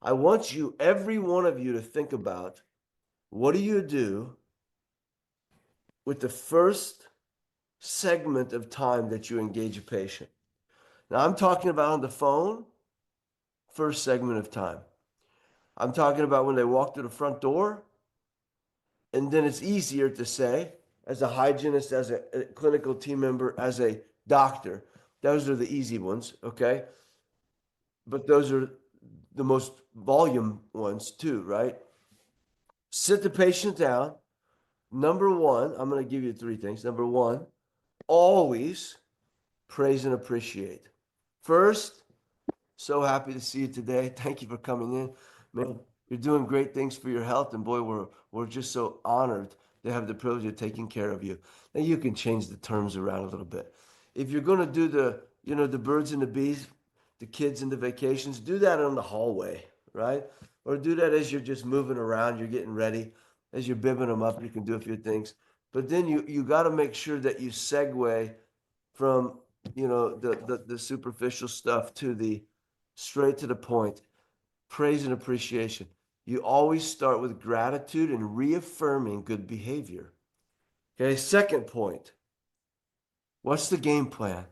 I want you, every one of you, to think about what do you do with the first segment of time that you engage a patient. Now, I'm talking about on the phone, first segment of time. I'm talking about when they walk through the front door, and then it's easier to say, as a hygienist, as a clinical team member, as a doctor. Those are the easy ones, okay? But those are the most volume ones too, right? Sit the patient down. Number one, I'm going to give you three things. Number one, always praise and appreciate. First, so happy to see you today. Thank you for coming in. Man, you're doing great things for your health. And boy, we're just so honored to have the privilege of taking care of you. Now you can change the terms around a little bit. If you're going to do the birds and the bees, the kids and the vacations, do that on the hallway, right? Or do that as you're just moving around, you're getting ready. As you're bibbing them up, you can do a few things. But then you got to make sure that you segue from the superficial stuff to the straight to the point, praise and appreciation. You always start with gratitude and reaffirming good behavior. Okay, second point, what's the game plan?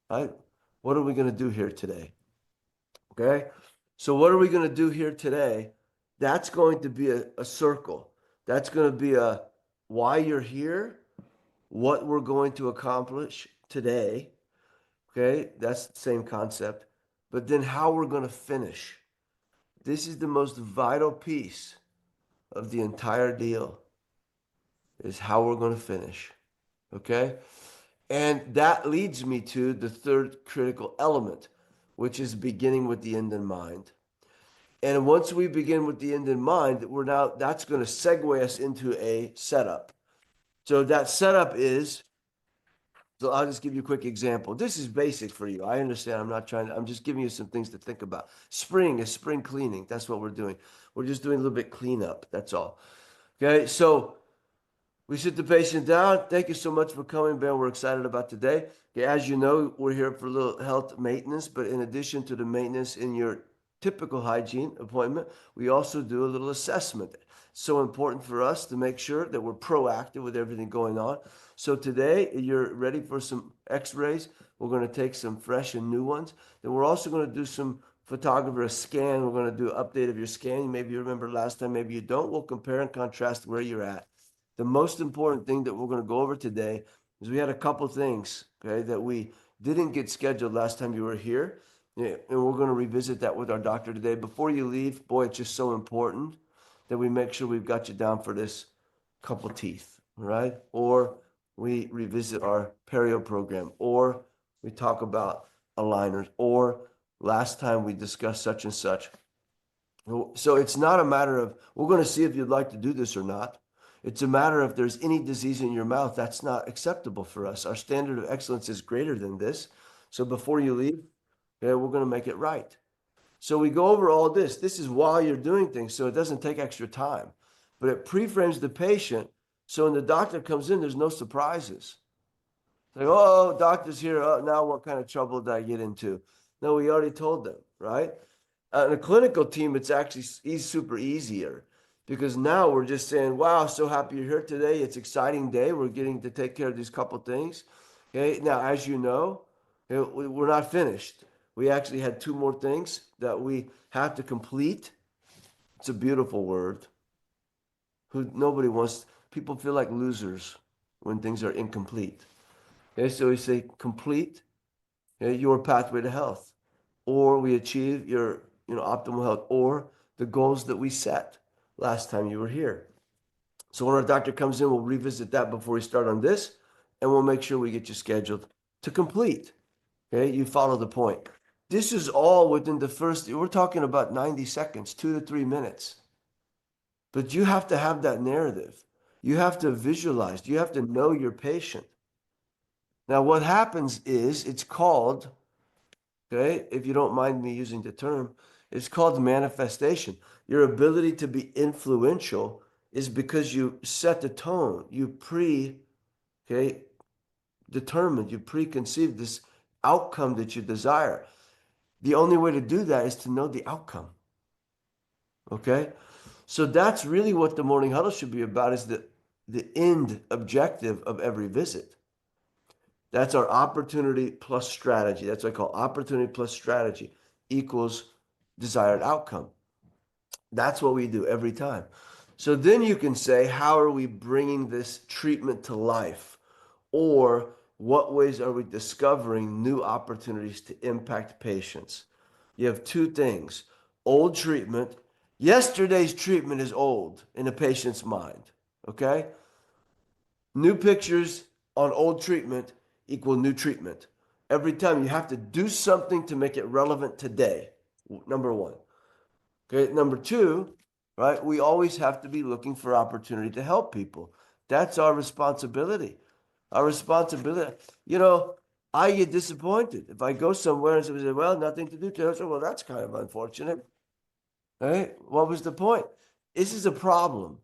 Right? What are we going to do here today? Okay, so what are we going to do here today? That's going to be a circle. That's going to be a why you're here, what we're going to accomplish today. Okay, that's the same concept. But then how we're going to finish. This is the most vital piece of the entire deal is how we're going to finish. Okay? And that leads me to the third critical element, which is beginning with the end in mind. And once we begin with the end in mind, that's going to segue us into a setup. So that setup is, so I'll just give you a quick example. This is basic for you. I understand. I'm just giving you some things to think about. Spring is spring cleaning. That's what we're doing. We're just doing a little bit cleanup. That's all. Okay. So we sit the patient down. Thank you so much for coming, Ben. We're excited about today. Okay, as you know, we're here for a little health maintenance, but in addition to the maintenance in your typical hygiene appointment, we also do a little assessment. So important for us to make sure that we're proactive with everything going on. So today, you're ready for some x-rays. We're going to take some fresh and new ones. Then we're also going to do some photographer scan. We're going to do an update of your scan. Maybe you remember last time, maybe you don't. We'll compare and contrast where you're at. The most important thing that we're going to go over today is we had a couple things, okay, that we didn't get scheduled last time you were here. Yeah, and we're going to revisit that with our doctor today. Before you leave, boy, it's just so important that we make sure we've got you down for this couple teeth, right? Or we revisit our perio program, or we talk about aligners, or last time we discussed such and such. So it's not a matter of, we're going to see if you'd like to do this or not. It's a matter of if there's any disease in your mouth, that's not acceptable for us. Our standard of excellence is greater than this. So before you leave, yeah, we're going to make it right. So we go over all this. This is while you're doing things, so it doesn't take extra time. But it pre-frames the patient, so when the doctor comes in, there's no surprises. Like, oh, doctor's here. Oh, now what kind of trouble did I get into? No, we already told them, right? In a clinical team, it's actually super easier because now we're just saying, wow, so happy you're here today. It's an exciting day. We're getting to take care of these couple things. Okay. Now, as you know, we're not finished. We actually had two more things that we have to complete. It's a beautiful word. Nobody wants, people feel like losers when things are incomplete. Okay. So we say complete, okay, your pathway to health, or we achieve your optimal health, or the goals that we set last time you were here. So when our doctor comes in, we'll revisit that before we start on this, and we'll make sure we get you scheduled to complete. Okay, you follow the point. This is all within the first, we're talking about 90 seconds, 2 to 3 minutes. But you have to have that narrative. You have to visualize. You have to know your patient. Now, what happens is it's called, okay, if you don't mind me using the term, it's called manifestation. Your ability to be influential is because you set the tone. Okay, determined, you preconceived this outcome that you desire. The only way to do that is to know the outcome. Okay? So that's really what the morning huddle should be about, is the end objective of every visit. That's our opportunity plus strategy. That's what I call opportunity plus strategy equals desired outcome. That's what we do every time. So then you can say, how are we bringing this treatment to life? Or what ways are we discovering new opportunities to impact patients? You have two things. Old treatment. Yesterday's treatment is old in a patient's mind. Okay? New pictures on old treatment equal new treatment. Every time you have to do something to make it relevant today. Number one. Okay. Number two, right? We always have to be looking for opportunity to help people. That's our responsibility. Our responsibility. You know, I get disappointed if I go somewhere and somebody says, well, nothing to do today. I say, well, that's kind of unfortunate. Right? What was the point? This is a problem.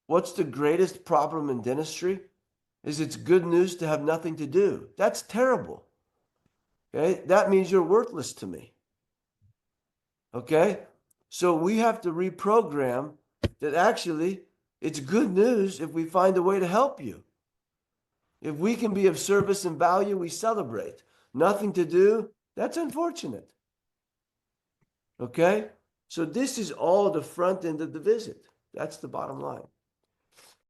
What's the greatest problem in dentistry? Is it's good news to have nothing to do. That's terrible. Okay? That means you're worthless to me. Okay? So we have to reprogram that actually it's good news if we find a way to help you. If we can be of service and value, we celebrate. Nothing to do, that's unfortunate. Okay? So this is all the front end of the visit. That's the bottom line.